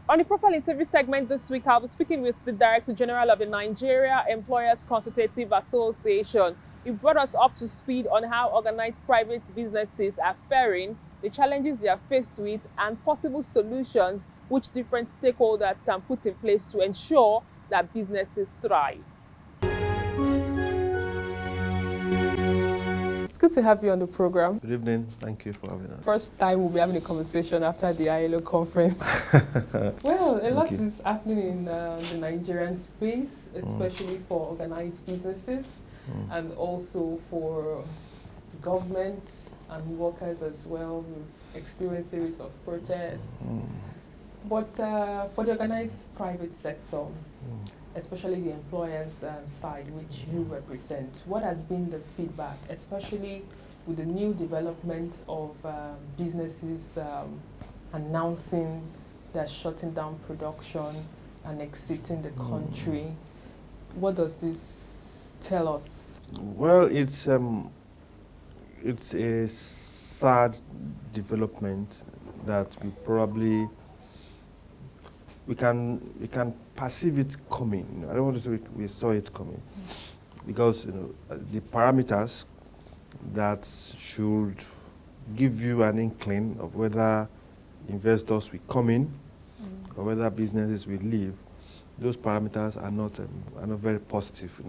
On the profile interview segment this week, I'll be speaking with the Director General of the Nigeria Employers Consultative Association. He brought us up to speed on how organized private businesses are faring, the challenges they are faced with, and possible solutions which different stakeholders can put in place to ensure that businesses thrive. It's good to have you on the program. Good evening. Thank you for having us. First time we'll be having a conversation after the ILO conference. Well, a lot is happening in the Nigerian space, especially for organized businesses and also for government and workers as well. We've experienced a series of protests. But for the organized private sector, especially the employers' side, which you represent, what has been the feedback, especially with the new development of businesses announcing they're shutting down production and exiting the country? What does this tell us? Well, it's a sad development that we can perceive it coming. I don't want to say we saw it coming, because the parameters that should give you an inkling of whether investors will come in or whether businesses will leave, those parameters are not very positive.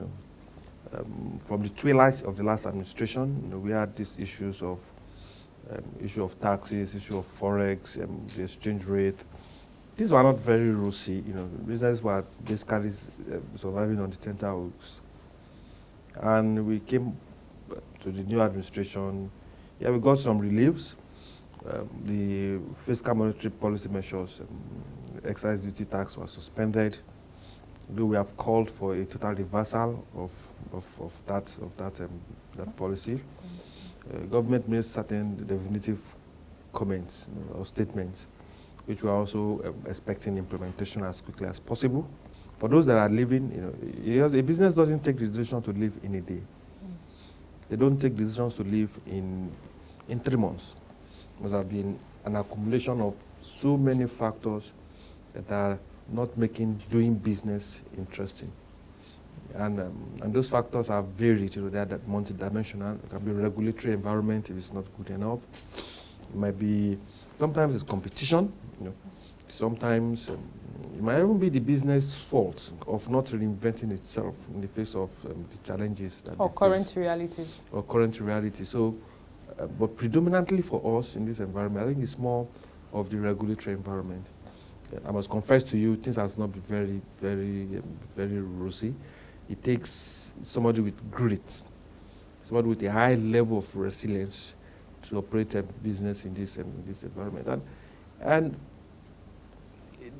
From the twilight of the last administration, we had these issues of taxes, issue of forex, the exchange rate. These were not very rosy. Businesses were basically surviving on the tenterhooks. And we came to the new administration. Yeah, we got some reliefs. The fiscal monetary policy measures, excise duty tax was suspended. Though we have called for a total reversal of that policy. Government made certain definitive comments or statements, which we are also expecting implementation as quickly as possible. For those that are living, a business doesn't take the decision to live in a day. They don't take decisions to live in 3 months. It must have been an accumulation of so many factors that are not making doing business interesting. And those factors are varied. They are multidimensional. It can be regulatory environment if it's not good enough. It might be, sometimes it's competition. Sometimes it might even be the business fault of not reinventing itself in the face of the challenges that or current realities. Or current reality. So, but predominantly for us in this environment, I think it's more of the regulatory environment. I must confess to you, things has not been very, very, very rosy. It takes somebody with grit, somebody with a high level of resilience to operate a business in this environment. And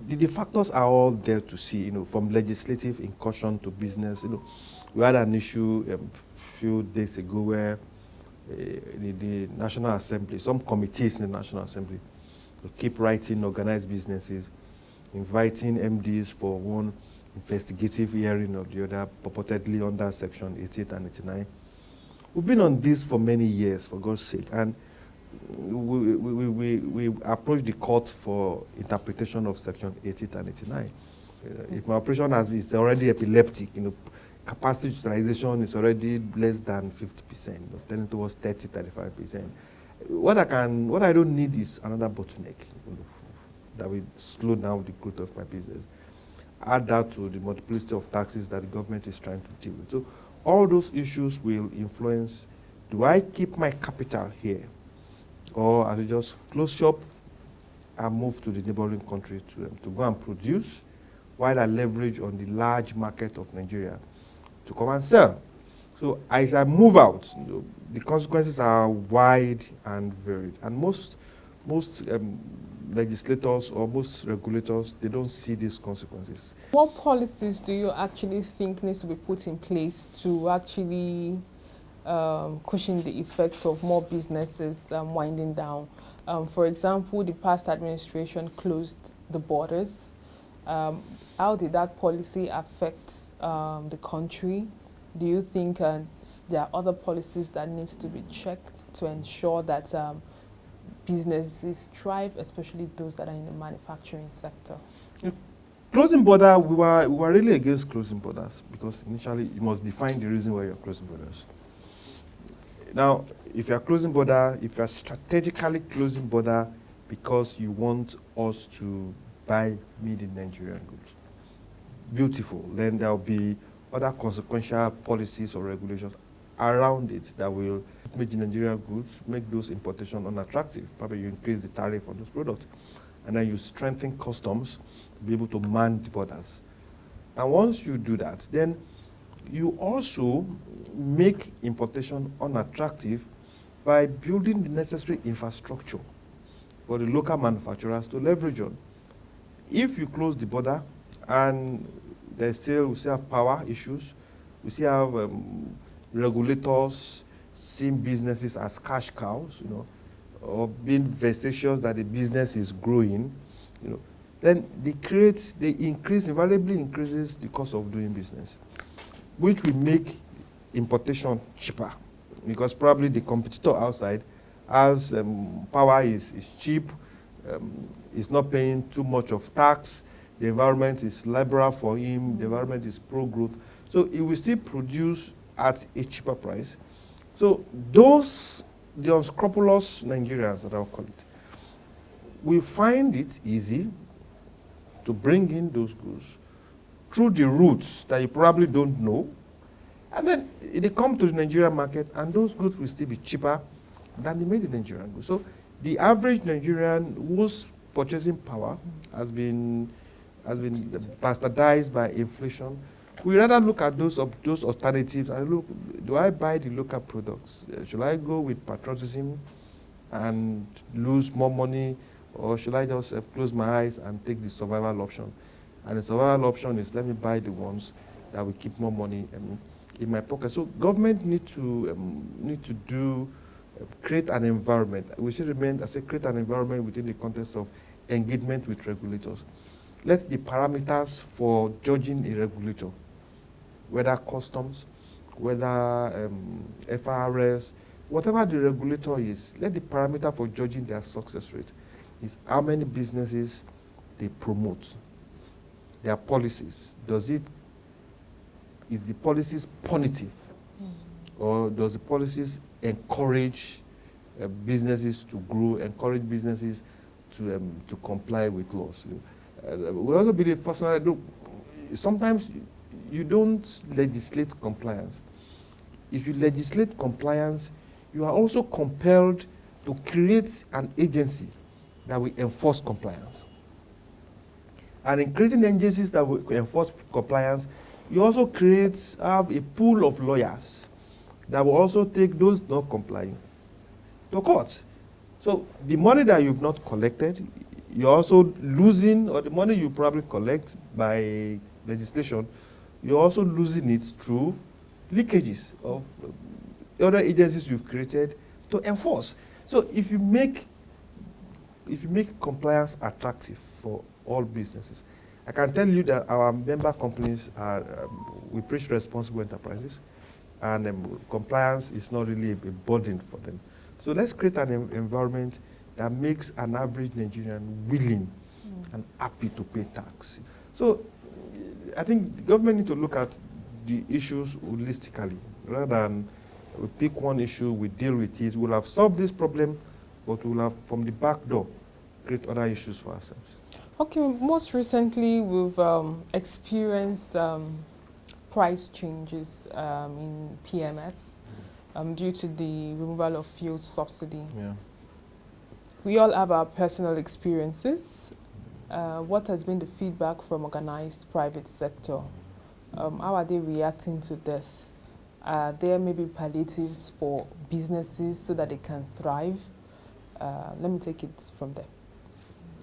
the factors are all there to see, from legislative incursion to business. We had an issue a few days ago where the National Assembly, some committees in the National Assembly, will keep writing organized businesses, inviting MDs for one investigative hearing or the other, purportedly under Section 88 and 89. We've been on this for many years, for God's sake, and we approached the court for interpretation of Section 88 and 89. If my operation is already epileptic, capacity utilization is already less than 50%, tending towards 30-35%. What I don't need is another bottleneck that will slow down the growth of my business. Add that to the multiplicity of taxes that the government is trying to deal with. So all those issues will influence, do I keep my capital here? Or I just close shop and move to the neighboring country to go and produce, while I leverage on the large market of Nigeria to come and sell. So as I move out, the consequences are wide and varied. And most legislators or most regulators, they don't see these consequences. What policies do you actually think needs to be put in place to actually cushion the effects of more businesses winding down? For example, the past administration closed the borders. How did that policy affect the country? Do you think there are other policies that needs to be checked to ensure that businesses thrive, especially those that are in the manufacturing sector? Closing border, we were really against closing borders because initially you must define the reason why you're closing borders. Now, if you're closing border, if you're strategically closing border because you want us to buy made in Nigerian goods, beautiful. Then there'll be other consequential policies or regulations around it that will make Nigerian goods, make those importations unattractive. Probably you increase the tariff on those products. And then you strengthen customs to be able to man the borders. And once you do that, then you also make importation unattractive by building the necessary infrastructure for the local manufacturers to leverage on. If you close the border and we still have power issues, we still have regulators seeing businesses as cash cows, or being vexatious that the business is growing, then invariably increases the cost of doing business, which will make importation cheaper because probably the competitor outside has power is cheap, is not paying too much of tax, the environment is liberal for him, the environment is pro-growth, so it will still produce at a cheaper price. So the unscrupulous Nigerians, that I'll call it, will find it easy to bring in those goods through the routes that you probably don't know, and then they come to the Nigerian market, and those goods will still be cheaper than the made in Nigerian goods. So the average Nigerian whose purchasing power has been bastardized by inflation, we rather look at those alternatives and look, do I buy the local products? Should I go with patriotism and lose more money, or should I just close my eyes and take the survival option? And the survival option is let me buy the ones that will keep more money in my pocket. So government need to create an environment. We should create an environment within the context of engagement with regulators. Let the parameters for judging a regulator, whether customs, whether FRS, whatever the regulator is, let the parameter for judging their success rate is how many businesses they promote, their policies. Is the policies punitive? Or does the policies encourage businesses to grow, encourage businesses to comply with laws? We also believe personally, sometimes you don't legislate compliance. If you legislate compliance, you are also compelled to create an agency that will enforce compliance. And in creating agencies that will enforce compliance, you also have a pool of lawyers that will also take those not complying to court. So the money that you've not collected, you're also losing, or the money you probably collect by legislation, you're also losing it through leakages of other agencies you've created to enforce. So if you make compliance attractive for all businesses, I can tell you that our member companies we preach responsible enterprises, and compliance is not really a burden for them. So let's create an environment that makes an average Nigerian willing and happy to pay tax. So I think the government need to look at the issues holistically, rather than we pick one issue, we deal with it, we'll have solved this problem, but we'll have, from the back door, create other issues for ourselves. Okay, most recently we've experienced price changes in PMS due to the removal of fuel subsidy. Yeah. We all have our personal experiences. What has been the feedback from organized private sector? How are they reacting to this? There may be palliatives for businesses so that they can thrive. Let me take it from there.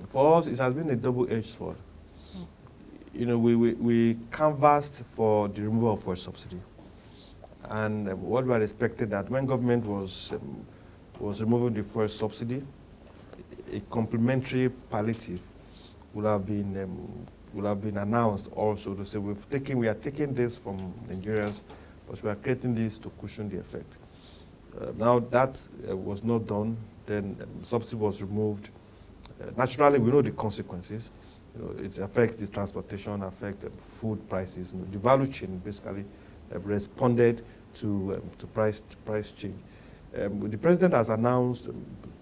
For us, it has been a double-edged sword. We canvassed for the removal of fuel subsidy. And what we had expected that when government was removing the fuel subsidy, a complementary palliative would have been announced also to say we are taking this from Nigerians, but we are creating this to cushion the effect. Now that was not done. Then subsidy was removed. Naturally, we know the consequences. it affects the transportation, affects food prices. The value chain basically responded to price change. The president has announced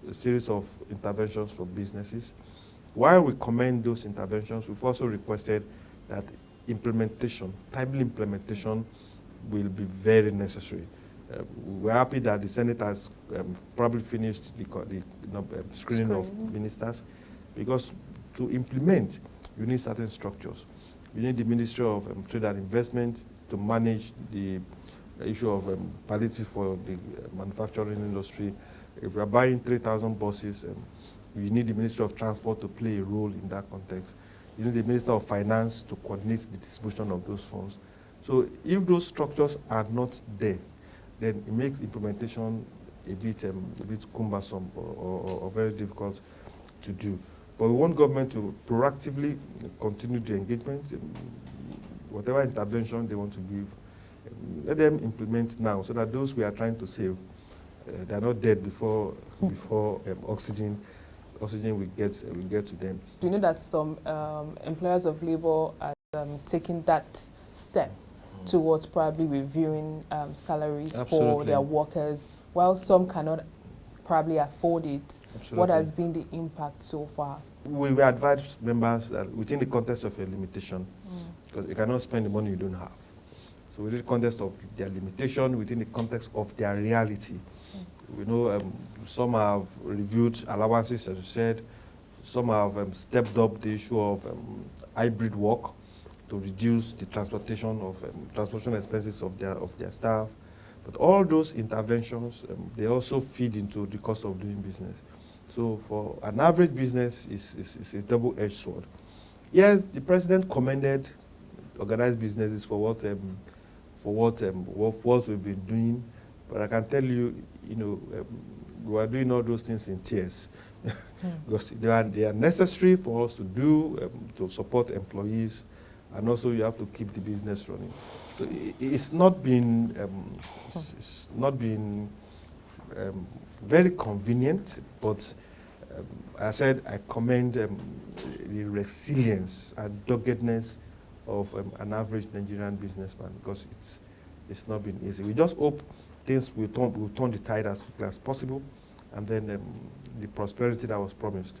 a series of interventions for businesses. While we commend those interventions, we've also requested that timely implementation will be very necessary. We're happy that the Senate has probably finished the screening of ministers, because to implement, you need certain structures. You need the Ministry of Trade and Investment to manage the issue of palliative for the manufacturing industry. If we are buying 3,000 buses, you need the Ministry of Transport to play a role in that context. You need the Minister of Finance to coordinate the distribution of those funds. So if those structures are not there, then it makes implementation a bit cumbersome or very difficult to do. But we want government to proactively continue the engagement. Whatever intervention they want to give, let them implement now, so that those we are trying to save, they're not dead before oxygen will get to them. Do you know that some employers of labor are taking that step towards probably reviewing salaries for their workers, while some cannot probably afford it? Absolutely. What has been the impact so far? We advise members that within the context of a limitation, because you cannot spend the money you don't have. So within the context of their limitation, within the context of their reality. We know some have reviewed allowances, as you said. Some have stepped up the issue of hybrid work to reduce the transportation expenses of their staff. But all those interventions, they also feed into the cost of doing business. So for an average business, it's a double-edged sword. Yes, the president commended organized businesses for what we've been doing, but I can tell you, we are doing all those things in tears because they are necessary for us to do to support employees, and also you have to keep the business running. So it's not been very convenient, but I said I commend the resilience and doggedness of an average Nigerian businessman, because it's not been easy. We just hope things will turn the tide as quickly as possible, and then the prosperity that was promised,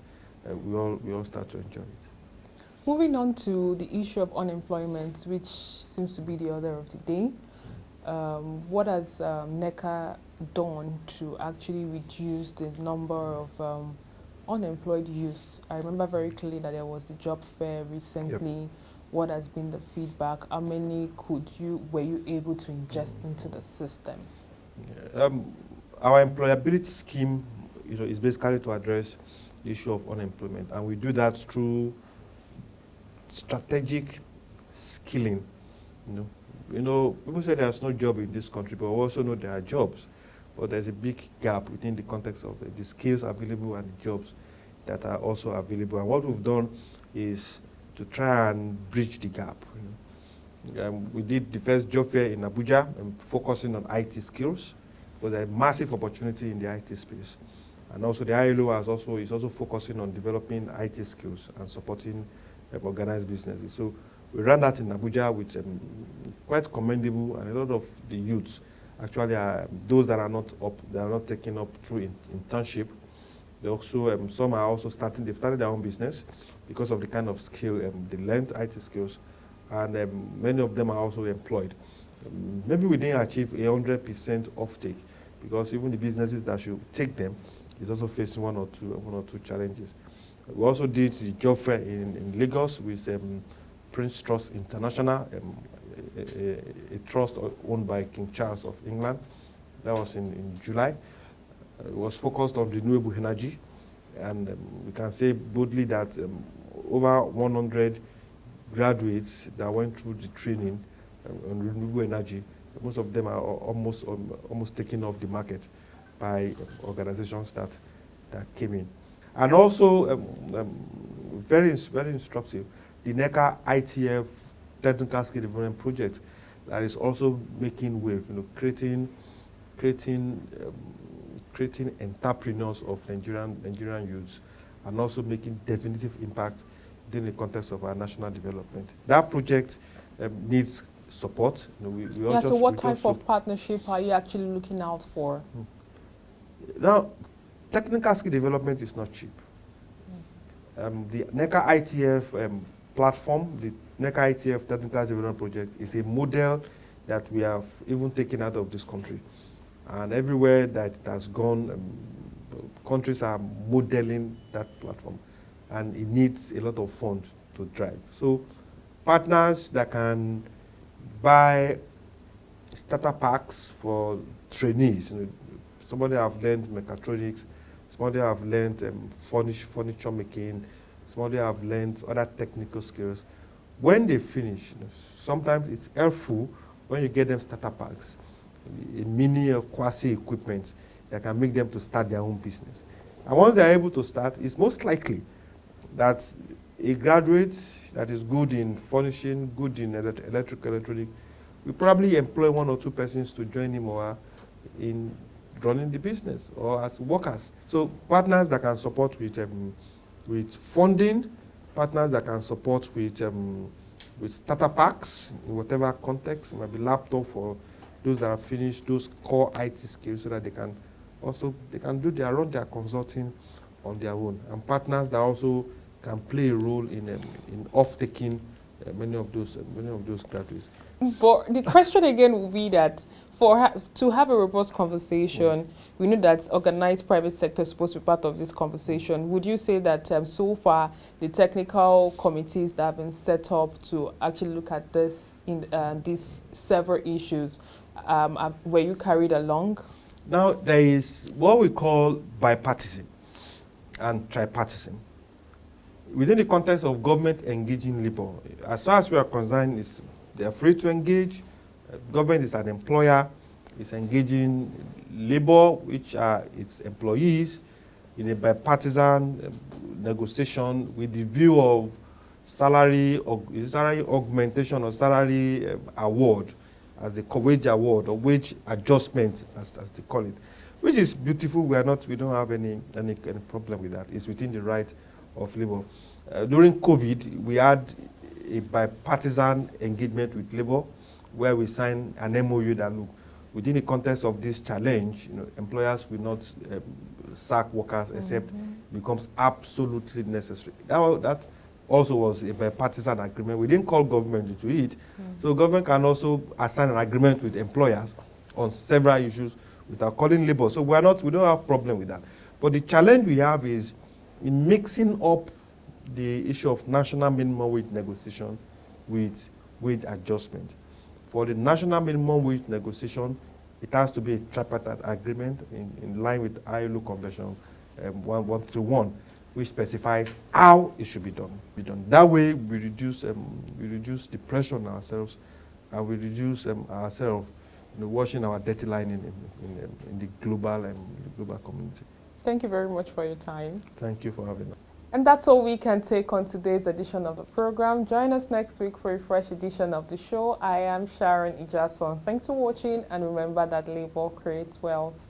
we all start to enjoy it. Moving on to the issue of unemployment, which seems to be the order of the day. What has NECA done to actually reduce the number of unemployed youth? I remember very clearly that there was the job fair recently. Yep. What has been the feedback? How many were you able to ingest into the system? Our employability scheme, is basically to address the issue of unemployment, and we do that through strategic skilling. People say there's no job in this country, but we also know there are jobs. But there's a big gap within the context of the skills available and the jobs that are also available. And what we've done is to try and bridge the gap. We did the first job fair in Abuja, focusing on IT skills. But there's a massive opportunity in the IT space. And also the ILO is also focusing on developing IT skills and supporting organized businesses. So we ran that in Abuja with quite commendable, and a lot of the youths actually are those that are not taken up through internship. They also some are also they've started their own business because of the kind of skill they learned, IT skills, and many of them are also employed. Maybe we didn't achieve 100% offtake, because even the businesses that should take them is also facing one or two challenges. We also did the job fair in Lagos with Prince Trust International, a trust owned by King Charles of England. That was in July. It was focused on renewable energy, and we can say boldly that over 100 graduates that went through the training on renewable energy, most of them are almost taken off the market by organizations that came in. And also, very instructive, the NECA ITF Technical Skill Development Project that is also making wave, creating entrepreneurs of Nigerian youths, and also making definitive impact in the context of our national development. That project needs support. So what type of partnership are you actually looking out for? Now, technical skill development is not cheap. The NECA ITF platform, the NECA ITF Technical Development Project, is a model that we have even taken out of this country. And everywhere that it has gone, countries are modeling that platform. And it needs a lot of funds to drive. So partners that can buy starter packs for trainees. Somebody have learned mechatronics, somebody have learned furniture making, somebody have learned other technical skills. When they finish, sometimes it's helpful when you get them starter packs, a mini or quasi equipment that can make them to start their own business. And once they are able to start, it's most likely that a graduate that is good in furnishing, good in electronic, will probably employ 1 or 2 persons to join him or her in running the business or as workers. So partners that can support with funding, partners that can support with starter packs in whatever context. It might be laptop for those that have finished those core IT skills, so that they can run their consulting on their own. And partners that also can play a role in off-taking many of those graduates. But the question again will be that to have a robust conversation, we know that organized private sector is supposed to be part of this conversation. Would you say that so far the technical committees that have been set up to actually look at this in these several issues, were you carried along? Now there is what we call bipartisan and tripartisan. Within the context of government engaging labor, as far as we are concerned, they are free to engage. Government is an employer, it's engaging labor, which are its employees, in a bipartisan negotiation with the view of salary augmentation or salary award, as the wage award or wage adjustment, as they call it, which is beautiful. We don't have any problem with that. It's within the right of labor. During COVID, we had a bipartisan engagement with labor, where we signed an MOU that, look, within the context of this challenge, employers will not sack workers except becomes absolutely necessary. That also was a bipartisan agreement. We didn't call government into it, so government can also assign an agreement with employers on several issues without calling labor. So we don't have problem with that. But the challenge we have is in mixing up the issue of national minimum wage negotiation with wage adjustment. For the national minimum wage negotiation, it has to be a tripartite agreement in line with ILO Convention 131, which specifies how it should be done. That way, we reduce the pressure on ourselves, and we reduce ourselves washing our dirty line in the global community. Thank you very much for your time. Thank you for having us. And that's all we can take on today's edition of the program. Join us next week for a fresh edition of the show. I am Sharon Ijasan. Thanks for watching, and remember that labor creates wealth.